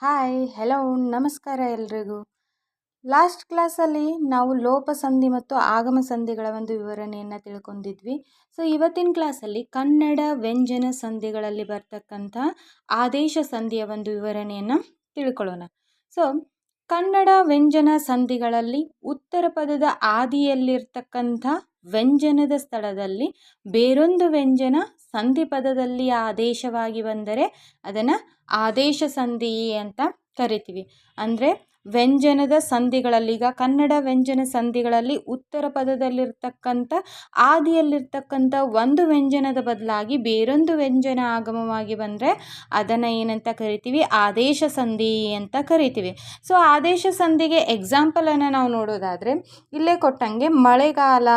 Hi hello ನಮಸ್ಕಾರ ಎಲ್ರಿಗೂ. Last ಕ್ಲಾಸಲ್ಲಿ ನಾವು ಲೋಪ ಸಂಧಿ ಮತ್ತು ಆಗಮ ಸಂಧಿಗಳ ಒಂದು ವಿವರಣೆಯನ್ನು ತಿಳ್ಕೊಂಡಿದ್ವಿ. ಸೊ ಇವತ್ತಿನ ಕ್ಲಾಸಲ್ಲಿ ಕನ್ನಡ ವ್ಯಂಜನ ಸಂಧಿಗಳಲ್ಲಿ ಬರ್ತಕ್ಕಂಥ ಆದೇಶ ಸಂಧಿಯ ಒಂದು ವಿವರಣೆಯನ್ನು ತಿಳ್ಕೊಳ್ಳೋಣ. ಸೊ ಕನ್ನಡ ವ್ಯಂಜನ ಸಂಧಿಗಳಲ್ಲಿ ಉತ್ತರ ಪದದ ಆದಿಯಲ್ಲಿರ್ತಕ್ಕಂಥ ವ್ಯಂಜನದ ಸ್ಥಳದಲ್ಲಿ ಬೇರೊಂದು ವ್ಯಂಜನ ಸಂಧಿ ಪದದಲ್ಲಿ ಆದೇಶವಾಗಿ ಬಂದರೆ ಅದನ್ನು ಆದೇಶ ಸಂಧಿ ಅಂತ ಕರಿತೀವಿ. ಅಂದರೆ ವ್ಯಂಜನದ ಸಂಧಿಗಳಲ್ಲಿ, ಈಗ ಕನ್ನಡ ವ್ಯಂಜನ ಸಂಧಿಗಳಲ್ಲಿ ಉತ್ತರ ಪದದಲ್ಲಿರ್ತಕ್ಕಂಥ ಆದಿಯಲ್ಲಿರ್ತಕ್ಕಂಥ ಒಂದು ವ್ಯಂಜನದ ಬದಲಾಗಿ ಬೇರೊಂದು ವ್ಯಂಜನ ಆಗಮವಾಗಿ ಬಂದರೆ ಅದನ್ನು ಏನಂತ ಕರಿತೀವಿ? ಆದೇಶ ಸಂಧಿ ಅಂತ ಕರಿತೀವಿ. ಸೊ ಆದೇಶ ಸಂಧಿಗೆ ಎಕ್ಸಾಂಪಲನ್ನು ನಾವು ನೋಡೋದಾದರೆ ಇಲ್ಲೇ ಕೊಟ್ಟಂಗೆ ಮಳೆಗಾಲ,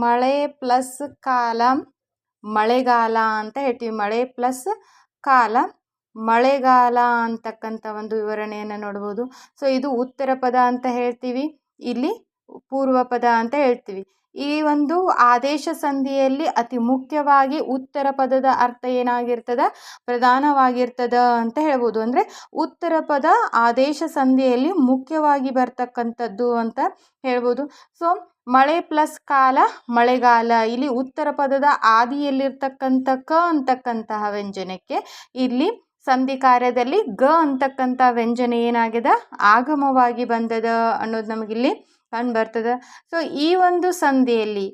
ಮಳೆ ಪ್ಲಸ್ ಕಾಲ ಮಳೆಗಾಲ ಅಂತ ಹೇಳ್ತೀವಿ. ಮಳೆ ಪ್ಲಸ್ ಕಾಲ ಮಳೆಗಾಲ ಅಂತಕ್ಕಂಥ ಒಂದು ವಿವರಣೆಯನ್ನು ನೋಡ್ಬೋದು. ಸೊ ಇದು ಉತ್ತರ ಪದ ಅಂತ ಹೇಳ್ತೀವಿ, ಇಲ್ಲಿ ಪೂರ್ವ ಪದ ಅಂತ ಹೇಳ್ತೀವಿ. ಈ ಒಂದು ಆದೇಶ ಸಂಧಿಯಲ್ಲಿ ಅತಿ ಮುಖ್ಯವಾಗಿ ಉತ್ತರ ಪದದ ಅರ್ಥ ಏನಾಗಿರ್ತದ? ಪ್ರಧಾನವಾಗಿರ್ತದ ಅಂತ ಹೇಳ್ಬೋದು. ಅಂದರೆ ಉತ್ತರ ಪದ ಆದೇಶ ಸಂಧಿಯಲ್ಲಿ ಮುಖ್ಯವಾಗಿ ಬರ್ತಕ್ಕಂಥದ್ದು ಅಂತ ಹೇಳ್ಬೋದು. ಸೊ ಮಳೆ ಪ್ಲಸ್ ಕಾಲ ಮಳೆಗಾಲ, ಇಲ್ಲಿ ಉತ್ತರ ಪದದ ಆದಿಯಲ್ಲಿರ್ತಕ್ಕಂಥ ಕ ಅಂತಕ್ಕಂತಹ ವ್ಯಂಜನಕ್ಕೆ ಇಲ್ಲಿ ಸಂಧಿ ಕಾರ್ಯದಲ್ಲಿ ಗ ಅಂತಕ್ಕಂಥ ವ್ಯಂಜನ ಏನಾಗಿದೆ? ಆಗಮವಾಗಿ ಬಂದದ ಅನ್ನೋದು ನಮಗಿಲ್ಲಿ ಕಂಡು ಬರ್ತದೆ. ಸೊ ಈ ಒಂದು ಸಂಧಿಯಲ್ಲಿ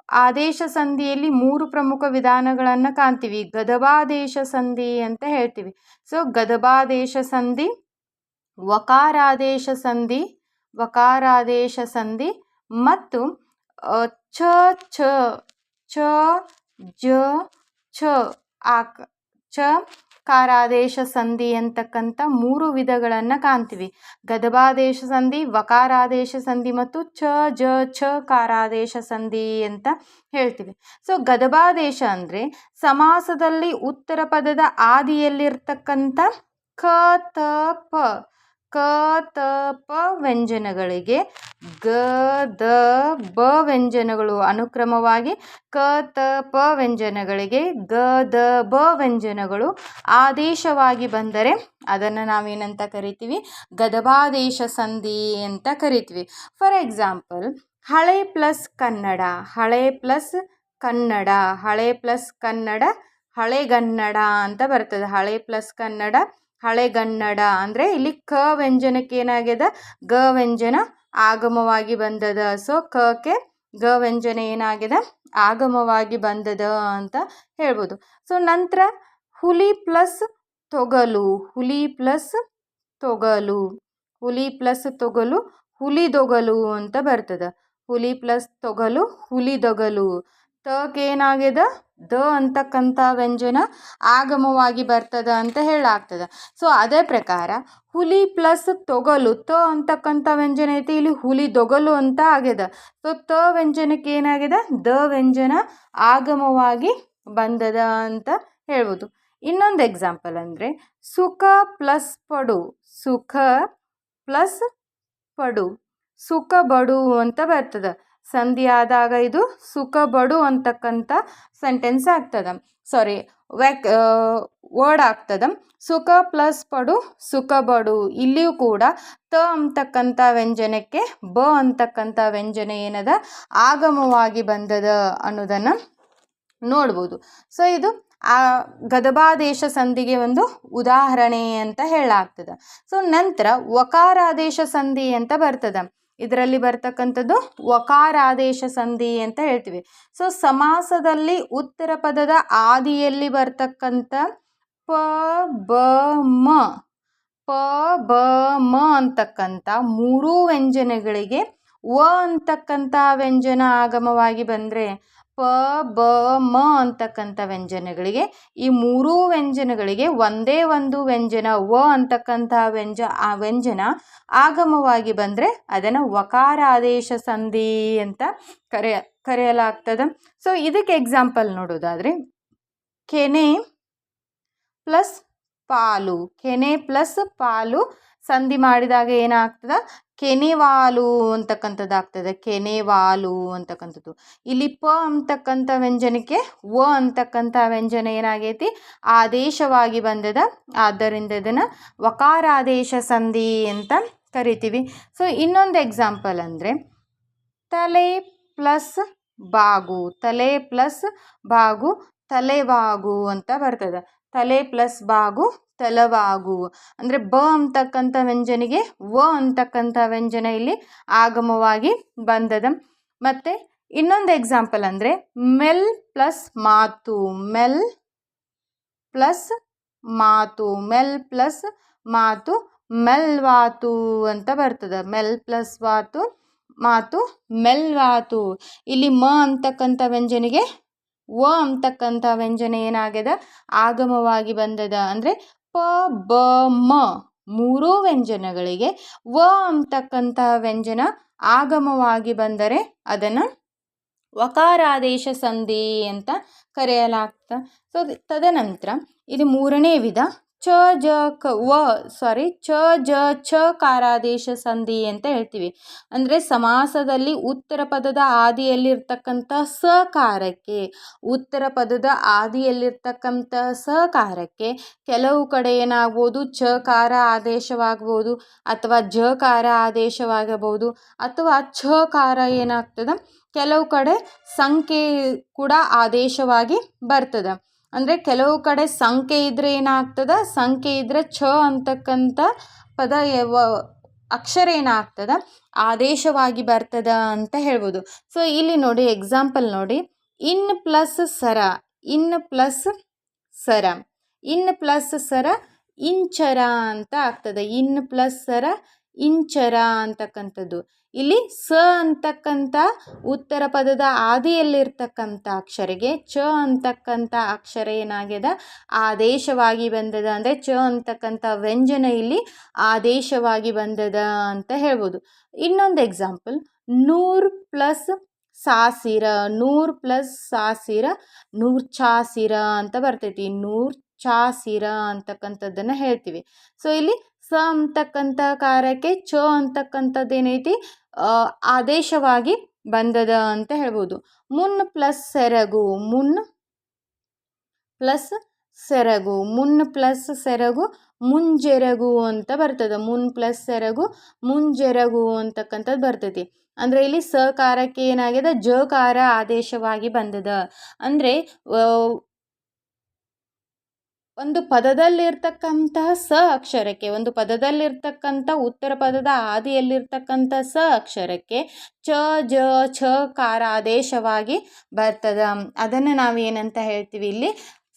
ಆದೇಶ ಸಂಧಿಯಲ್ಲಿ 3 ಪ್ರಮುಖ ವಿಧಾನಗಳನ್ನು ಕಾಣ್ತೀವಿ. ಗದಭಾದೇಶ ಸಂಧಿ ಅಂತ ಹೇಳ್ತೀವಿ. ಸೊ ಗದಭಾದೇಶ ಸಂಧಿ, ವಕಾರಾದೇಶ ಸಂಧಿ ಮತ್ತು ಛ ಛ ಛ ಜ ಛ ಆಕ ಛ ಕಾರಾದೇಶ ಸಂಧಿ ಅಂತಕ್ಕಂಥ 3 ವಿಧಗಳನ್ನು ಕಾಣ್ತೀವಿ. ಗದಭಾದೇಶ ಸಂಧಿ, ವಕಾರಾದೇಶ ಸಂಧಿ ಮತ್ತು ಛ ಜ ಛ ಕಾರಾದೇಶ ಸಂಧಿ ಅಂತ ಹೇಳ್ತೀವಿ. ಸೊ ಗದಭಾದೇಶ ಅಂದರೆ ಸಮಾಸದಲ್ಲಿ ಉತ್ತರ ಪದದ ಆದಿಯಲ್ಲಿರ್ತಕ್ಕಂಥ ಕ ತ ಪ ವ್ಯಂಜನಗಳಿಗೆ ಗ ದ ಬ ವ್ಯಂಜನಗಳು ಅನುಕ್ರಮವಾಗಿ ಕ ತ ಪ ವ್ಯಂಜನಗಳಿಗೆ ಗ ದ ಬ ವ್ಯಂಜನಗಳು ಆದೇಶವಾಗಿ ಬಂದರೆ ಅದನ್ನು ನಾವೇನಂತ ಕರಿತೀವಿ? ಗದಭಾದೇಶ ಸಂಧಿ ಅಂತ ಕರಿತೀವಿ. ಫಾರ್ ಎಕ್ಸಾಂಪಲ್, ಹಳೆ ಪ್ಲಸ್ ಕನ್ನಡ ಹಳೆಗನ್ನಡ ಅಂತ ಬರ್ತದೆ. ಹಳೆ ಪ್ಲಸ್ ಕನ್ನಡ ಹಳೆಗನ್ನಡ ಅಂದರೆ ಇಲ್ಲಿ ಕ ವ್ಯಂಜನಕ್ಕೆ ಏನಾಗ್ಯದ? ಗ ವ್ಯಂಜನ ಆಗಮವಾಗಿ ಬಂದದ. ಸೊ ಕಕ್ಕೆ ಗ ವ್ಯಂಜನ ಏನಾಗಿದೆ? ಆಗಮವಾಗಿ ಬಂದದ ಅಂತ ಹೇಳ್ಬೋದು. ಸೊ ನಂತರ ಹುಲಿ ಪ್ಲಸ್ ತೊಗಲು ಹುಲಿದೊಗಲು ಅಂತ ಬರ್ತದೆ. ಹುಲಿ ಪ್ಲಸ್ ತೊಗಲು ಹುಲಿದೊಗಲು. ತಕ್ಕೆ ಏನಾಗ್ಯದ? ದ ಅಂತಕ್ಕಂಥ ವ್ಯಂಜನ ಆಗಮವಾಗಿ ಬರ್ತದ ಅಂತ ಹೇಳಾಗ್ತದೆ. ಸೊ ಅದೇ ಪ್ರಕಾರ ಹುಲಿ ಪ್ಲಸ್ ತೊಗಲು, ತ ಅಂತಕ್ಕಂಥ ವ್ಯಂಜನ ಐತಿ, ಇಲ್ಲಿ ಹುಲಿದೊಗಲು ಅಂತ ಆಗ್ಯದ. ಸೊ ತ ವ್ಯಂಜನಕ್ಕೆ ಏನಾಗಿದೆ? ದ ವ್ಯಂಜನ ಆಗಮವಾಗಿ ಬಂದದ ಅಂತ ಹೇಳ್ಬೋದು. ಇನ್ನೊಂದು ಎಕ್ಸಾಂಪಲ್ ಅಂದರೆ ಸುಖ ಪ್ಲಸ್ ಪಡು ಸುಖ ಬಡು ಅಂತ ಬರ್ತದೆ. ಸಂಧಿ ಆದಾಗ ಇದು ಸುಖ ಬಡು ಅಂತಕ್ಕಂಥ ಸೆಂಟೆನ್ಸ್ ಆಗ್ತದೆ. ವರ್ಡ್ ಆಗ್ತದೆ. ಸುಖ ಪ್ಲಸ್ ಪಡು ಸುಖ ಬಡು. ಇಲ್ಲಿಯೂ ಕೂಡ ತ ಅಂತಕ್ಕಂಥ ವ್ಯಂಜನಕ್ಕೆ ಬ ಅಂತಕ್ಕಂಥ ವ್ಯಂಜನ ಏನದ? ಆಗಮವಾಗಿ ಬಂದದ ಅನ್ನೋದನ್ನು ನೋಡ್ಬೋದು. ಸೊ ಇದು ಆ ಗದಭಾದೇಶ ಸಂಧಿಗೆ ಒಂದು ಉದಾಹರಣೆ ಅಂತ ಹೇಳಲಾಗ್ತದೆ. ಸೊ ನಂತರ ವಕಾರಾದೇಶ ಸಂಧಿ ಅಂತ ಬರ್ತದೆ. ಇದರಲ್ಲಿ ಬರ್ತಕ್ಕಂಥದ್ದು ವಕಾರಾದೇಶ ಸಂಧಿ ಅಂತ ಹೇಳ್ತೀವಿ. ಸೊ ಸಮಾಸದಲ್ಲಿ ಉತ್ತರ ಪದದ ಆದಿಯಲ್ಲಿ ಬರ್ತಕ್ಕಂಥ ಪ ಬ ಮ ಅಂತಕ್ಕಂಥ 3 ವ್ಯಂಜನಗಳಿಗೆ ವ ಅಂತಕ್ಕಂಥ ವ್ಯಂಜನ ಆಗಮವಾಗಿ ಬಂದರೆ ಪ ಬ ಮ ಅಂತಕ್ಕಂಥ ವ್ಯಂಜನಗಳಿಗೆ, ಈ 3 ವ್ಯಂಜನಗಳಿಗೆ ಒಂದೇ ಒಂದು ವ್ಯಂಜನ ವ ಅಂತಕ್ಕಂಥ ವ್ಯಂಜನ ಆಗಮವಾಗಿ ಬಂದರೆ ಅದನ್ನು ವಕಾರಾದೇಶ ಸಂಧಿ ಅಂತ ಕರೆಯಲಾಗ್ತದೆ. ಸೊ ಇದಕ್ಕೆ ಎಕ್ಸಾಂಪಲ್ ನೋಡೋದಾದರೆ ಕೆನೆ ಪ್ಲಸ್ ಪಾಲು, ಕೆನೆ ಪ್ಲಸ್ ಪಾಲು ಸಂಧಿ ಮಾಡಿದಾಗ ಏನಾಗ್ತದೆ, ಕೆನೆವಾಲು ಅಂತಕ್ಕಂಥದ್ದು ಆಗ್ತದೆ, ಕೆನೆವಾಲು ಅಂತಕ್ಕಂಥದ್ದು. ಇಲ್ಲಿ ಪ ಅಂತಕ್ಕಂಥ ವ್ಯಂಜನಕ್ಕೆ ವ ಅಂತಕ್ಕಂಥ ವ್ಯಂಜನ ಏನಾಗೈತಿ, ಆದೇಶವಾಗಿ ಬಂದದ. ಆದ್ದರಿಂದ ಇದನ್ನು ವಕಾರಾದೇಶ ಸಂಧಿ ಅಂತ ಕರಿತೀವಿ. ಸೊ ಇನ್ನೊಂದು ಎಕ್ಸಾಂಪಲ್ ಅಂದರೆ ತಲೆ ಪ್ಲಸ್ ಬಾಗು, ತಲೆ ಪ್ಲಸ್ ಬಾಗು ತಲೆವಾಗು ಅಂತ ಬರ್ತದೆ. ತಲೆ ಪ್ಲಸ್ ಬಾಗು ತಲವಾಗು ಅಂದರೆ ಬ ಅಂತಕ್ಕಂಥ ವ್ಯಂಜನಿಗೆ ವ ಅಂತಕ್ಕಂಥ ವ್ಯಂಜನ ಇಲ್ಲಿ ಆಗಮವಾಗಿ ಬಂದದ. ಮತ್ತು ಇನ್ನೊಂದು ಎಕ್ಸಾಂಪಲ್ ಅಂದರೆ ಮೆಲ್ ಪ್ಲಸ್ ಮಾತು, ಮೆಲ್ ಪ್ಲಸ್ ಮಾತು, ಮೆಲ್ ಪ್ಲಸ್ ಮಾತು ಮೆಲ್ವಾತು ಅಂತ ಬರ್ತದೆ. ಮೆಲ್ ಪ್ಲಸ್ ವಾತು ಮಾತು ಮೆಲ್ವಾತು. ಇಲ್ಲಿ ಮ ಅಂತಕ್ಕಂಥ ವ್ಯಂಜನಿಗೆ ವ ಅಂತಕ್ಕಂಥ ವ್ಯಂಜನ ಏನಾಗ್ಯದ, ಆಗಮವಾಗಿ ಬಂದದ. ಅಂದರೆ ಪ ಬ ಮ ಮೂರೂ ವ್ಯಂಜನಗಳಿಗೆ ವ ಅಂತಕ್ಕಂಥ ವ್ಯಂಜನ ಆಗಮವಾಗಿ ಬಂದರೆ ಅದನ್ನು ವಕಾರಾದೇಶ ಸಂಧಿ ಅಂತ ಕರೆಯಲಾಗ್ತದೆ. ಸೊ ತದನಂತರ ಇದು ಮೂರನೇ ವಿಧ ಚ ಜ ಕ ಚ ಜ ಛ ಕಾರಾದೇಶ ಸಂಧಿ ಅಂತ ಹೇಳ್ತೀವಿ. ಅಂದರೆ ಸಮಾಸದಲ್ಲಿ ಉತ್ತರ ಪದದ ಆದಿಯಲ್ಲಿರ್ತಕ್ಕಂಥ ಸಕಾರಕ್ಕೆ, ಉತ್ತರ ಪದದ ಆದಿಯಲ್ಲಿರ್ತಕ್ಕಂಥ ಸಕಾರಕ್ಕೆ ಕೆಲವು ಕಡೆ ಏನಾಗ್ಬೋದು, ಚಕಾರ ಆದೇಶವಾಗ್ಬೋದು, ಅಥವಾ ಜಕಾರ ಆದೇಶವಾಗಬಹುದು, ಅಥವಾ ಛಕಾರ ಏನಾಗ್ತದೆ ಕೆಲವು ಕಡೆ ಸಂಖ್ಯೆ ಕೂಡ ಆದೇಶವಾಗಿ ಬರ್ತದೆ. ಅಂದರೆ ಕೆಲವು ಕಡೆ ಸಂಖ್ಯೆ ಇದ್ದರೆ ಏನಾಗ್ತದೆ, ಸಂಖ್ಯೆ ಇದ್ದರೆ ಛ ಅಂತಕ್ಕಂಥ ಪದ ಅಕ್ಷರ ಏನಾಗ್ತದೆ ಆದೇಶವಾಗಿ ಬರ್ತದ ಅಂತ ಹೇಳ್ಬೋದು. ಸೊ ಇಲ್ಲಿ ನೋಡಿ ಎಕ್ಸಾಂಪಲ್ ನೋಡಿ, ಇನ್ ಪ್ಲಸ್ ಸರ, ಇನ್ ಪ್ಲಸ್ ಸರ, ಇನ್ ಪ್ಲಸ್ ಸರ ಇಂಚರ ಅಂತ ಆಗ್ತದೆ. ಇನ್ ಪ್ಲಸ್ ಸರ ಇಂಚರ ಅಂತಕ್ಕಂಥದ್ದು. ಇಲ್ಲಿ ಸ ಅಂತಕ್ಕಂಥ ಉತ್ತರ ಪದದ ಆದಿಯಲ್ಲಿರ್ತಕ್ಕಂಥ ಅಕ್ಷರಿಗೆ ಚ ಅಂತಕ್ಕಂಥ ಅಕ್ಷರ ಏನಾಗ್ಯದ ಆದೇಶವಾಗಿ ಬಂದದ. ಅಂದರೆ ಚ ಅಂತಕ್ಕಂಥ ವ್ಯಂಜನ ಇಲ್ಲಿ ಆದೇಶವಾಗಿ ಬಂದದ ಅಂತ ಹೇಳ್ಬೋದು. ಇನ್ನೊಂದು ಎಕ್ಸಾಂಪಲ್ ನೂರ್ ಪ್ಲಸ್ ಸಾಸಿರ, ನೂರ್ ಪ್ಲಸ್ ಸಾಸಿರ ನೂರ್ ಚಾಸಿರ ಅಂತ ಬರ್ತೈತಿ. ನೂರ್ ಚಾಸಿರ ಅಂತಕ್ಕಂಥದ್ದನ್ನು ಹೇಳ್ತೀವಿ. ಸೊ ಇಲ್ಲಿ ಸ ಅಂತಕ್ಕಂಥ ಕಾರಕ್ಕೆ ಚ ಅಂತಕ್ಕಂಥದ್ದು ಏನೈತಿ ಆದೇಶವಾಗಿ ಬಂದದ ಅಂತ ಹೇಳ್ಬೋದು. ಮುನ್ ಪ್ಲಸ್ ಸೆರಗು, ಮುನ್ ಪ್ಲಸ್ ಸೆರಗು, ಮುನ್ ಪ್ಲಸ್ ಸೆರಗು ಮುಂಜೆರಗು ಅಂತ ಬರ್ತದೆ. ಮುನ್ ಪ್ಲಸ್ ಸೆರಗು ಮುಂಜೆರಗು ಅಂತಕ್ಕಂಥದ್ದು ಬರ್ತೈತಿ. ಅಂದರೆ ಇಲ್ಲಿ ಸಕಾರಕ್ಕೆ ಏನಾಗಿದೆ ಜಕಾರ ಆದೇಶವಾಗಿ ಬಂದದ. ಅಂದರೆ ಒಂದು ಪದದಲ್ಲಿರ್ತಕ್ಕಂತಹ ಸ ಅಕ್ಷರಕ್ಕೆ, ಒಂದು ಪದದಲ್ಲಿರ್ತಕ್ಕಂಥ ಉತ್ತರ ಪದದ ಆದಿಯಲ್ಲಿರ್ತಕ್ಕಂಥ ಸ ಅಕ್ಷರಕ್ಕೆ ಚ ಜ ಛ ಕಾರ ಆದೇಶವಾಗಿ ಬರ್ತದ. ಅದನ್ನು ನಾವೇನಂತ ಹೇಳ್ತೀವಿ, ಇಲ್ಲಿ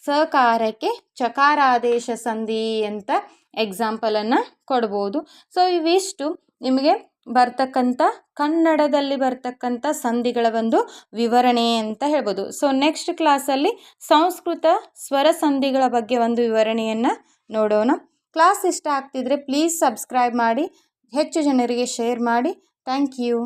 ಸಕಾರಕ್ಕೆ ಚಕಾರಾದೇಶ ಸಂಧಿ ಅಂತ ಎಕ್ಸಾಂಪಲನ್ನು ಕೊಡ್ಬೋದು. ಸೊ ಇವಿಷ್ಟು ನಿಮಗೆ ಬರ್ತಕ್ಕಂಥ ಕನ್ನಡದಲ್ಲಿ ಬರ್ತಕ್ಕಂಥ ಸಂಧಿಗಳ ಒಂದು ವಿವರಣೆ ಅಂತ ಹೇಳ್ಬೋದು. ಸೊ ನೆಕ್ಸ್ಟ್ ಕ್ಲಾಸಲ್ಲಿ ಸಂಸ್ಕೃತ ಸ್ವರ ಸಂಧಿಗಳ ಬಗ್ಗೆ ಒಂದು ವಿವರಣೆಯನ್ನು ನೋಡೋಣ. ಕ್ಲಾಸ್ ಇಷ್ಟ ಆಗ್ತಿದ್ರೆ ಪ್ಲೀಸ್ ಸಬ್ಸ್ಕ್ರೈಬ್ ಮಾಡಿ, ಹೆಚ್ಚು ಜನರಿಗೆ ಶೇರ್ ಮಾಡಿ. Thank you.